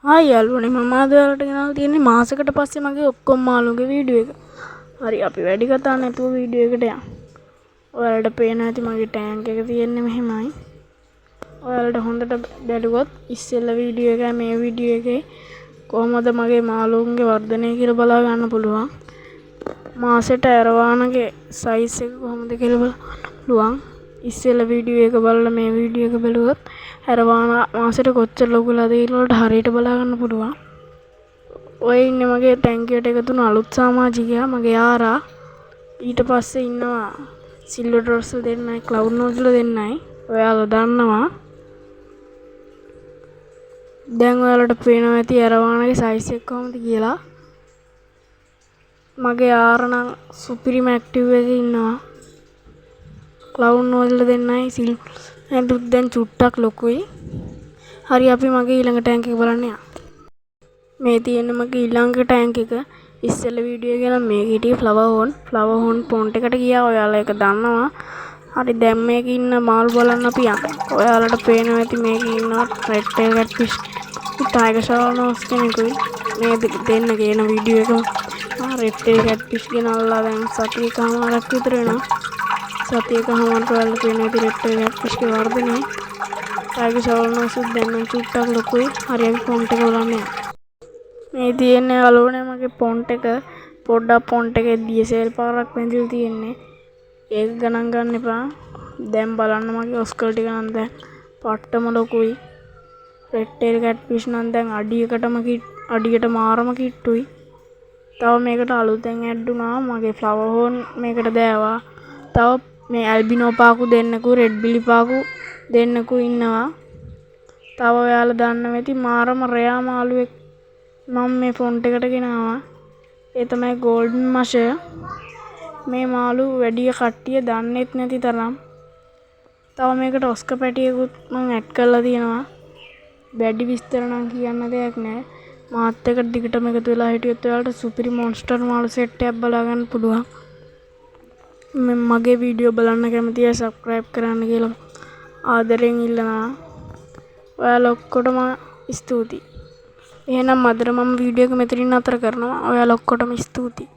Hi යාළුවනේ මම අද ඔයාලට ගෙනල්ලා තියෙන්නේ මාසෙකට පස්සේ මගේ ඔක්කොම මාළුන්ගේ වීඩියෝ එක. හරි අපි වැඩි කතා නැතුව වීඩියෝ එකට යමු. ඔයාලට පේන ඇති මගේ ටැංක් එක තියෙන්නේ මෙහෙමයි. ඔයාලට හොඳට බැලුවොත් ඉස්සෙල්ලා වීඩියෝ එකයි මේ වීඩියෝ එකේ කොහොමද මගේ මාළුන්ගේ වර්ධනය කියලා බලා ගන්න පුළුවන්. මාසෙට ඇරවානගේ සයිස් එක කොහොමද කියලා බලන්න පුළුවන්. ඉස්සෙල්ලා වීඩියෝ එක බලලා මේ වීඩියෝ එක බැලුවොත් ඇරවාන මාසෙට කොච්චර ලොකුලාද කියලා වලට හරියට බලා ගන්න පුළුවන්. ඔය ඉන්නේ මගේ ටැංකියට එකතු වුණු අලුත් සමාජිකයා මගේ ආරා. ඊට පස්සේ ඉන්නවා සිල්වර් ඩ්‍රොස්ල දෙන්නයි ක්ලවුඩ් නෝස්ල දෙන්නයි. ඔයාලා දන්නවා. දැන් ඔයාලට පේනවා ඇති ඇරවානගේ සයිස් එක කොහොමද කියලා. මගේ ආරා නම් සුපිරිම ඇක්ටිව් එකේ ඉන්නවා. ක්ලවුඩ් නෝස්ල දෙන්නයි සිල්වර් දැන් චුට්ටක් ලොකුයි. හරි අපි මගේ ඊළඟ ටැංක් එක බලන්න යමු. මේ තියෙන මගේ ඊළඟ ටැංක් එක ඉස්සෙල්ලා වීඩියෝ එක නම් මේක හිටියේ ෆ්ලවර් හෝන් පොන්ට් එකට ගියා. ඔයාලා ඒක දන්නවා. හරි දැන් මේකේ ඉන්න මාළු බලන්න අපි යමු. ඔයාලට පේනවා ඇති මේකේ ඉන්නවා රෙඩ් ටේල් කැට්ෆිෂ් ටයිගර් ෂාවර්නෝස් කෙනෙකුයි. මේ දෙන්න ගේන වීඩියෝ එක රෙඩ් ටේල් කැට්ෆිෂ් ගෙනල්ලා දැන් සතියකමාරක් විතර වෙනවා. සතියකමාරට ඔයාලට පේනවා ඇති රෙඩ් ටේල් කැට්ෆිෂ්ගේ වර්ධනය. ටයිගර් ෂාවර්නෝස් දැන් නම් චුට්ටක් ලොකුයි. හරි අපි පොන්ට් එක බලන්න යමු. මේ තියෙන්නේ යාළුවනේ මගේ පොන්ට් එක. පොඩ්ඩක් පොන්ට් එකේ DSL පාරක් වැදිලා තියෙන්නේ. ඒක ගණන් ගන්න එපා. දැන් බලන්න මගේ ඔස්කල් ටික නම් දැන් පට්ටම ලොකුයි. රෙඩ් ටේල් කැට්ෆිෂ් නම් දැන් අඩියට මාරම කිට්ටුයි. තව මේකට අලුතෙන් ඇඩ් වුණා මගේ ෆ්ලවර් හෝන් මේකට දෑවා. තව මේ ඇල්බිනෝ පාකු දෙන්නකු රෙඩ් බිලි පාකු දෙන්නකු ඉන්නවා. තව ඔයාලා දන්නවා ඇති මාරම රෙයා මාළුවෙක් මම මේ ෆොන්ට් එකට ගෙනාවා. ඒ තමයි ගෝල්ඩන් මෂය. මේ මාළු වැඩි කට්ටිය දන්නෙත් නැති තරම්. තව මේකට ඔස්කර් පැටියකුත් මම ඇඩ් කරලා තියෙනවා. වැඩි විස්තර නම් කියන්න දෙයක් නැහැ. මාත් එක්ක දිගටම එකතු වෙලා හිටියොත් ඔයාලට සුපිරි මොන්ස්ටර් මාළු සෙට් එකක් බලා ගන්න පුළුවන්. මගේ වීඩියෝ බලන්න කැමති අය සබ්ස්ක්‍රයිබ් කරන්න කියලා ආදරෙන් ඉල්ලනවා. ඔයාලා ඔක්කොටම ස්තුතියි. එහෙනම් අදට මම වීඩියෝ එක මෙතනින් නතර කරනවා. ඔයාලා ඔක්කොටම ස්තුතියි.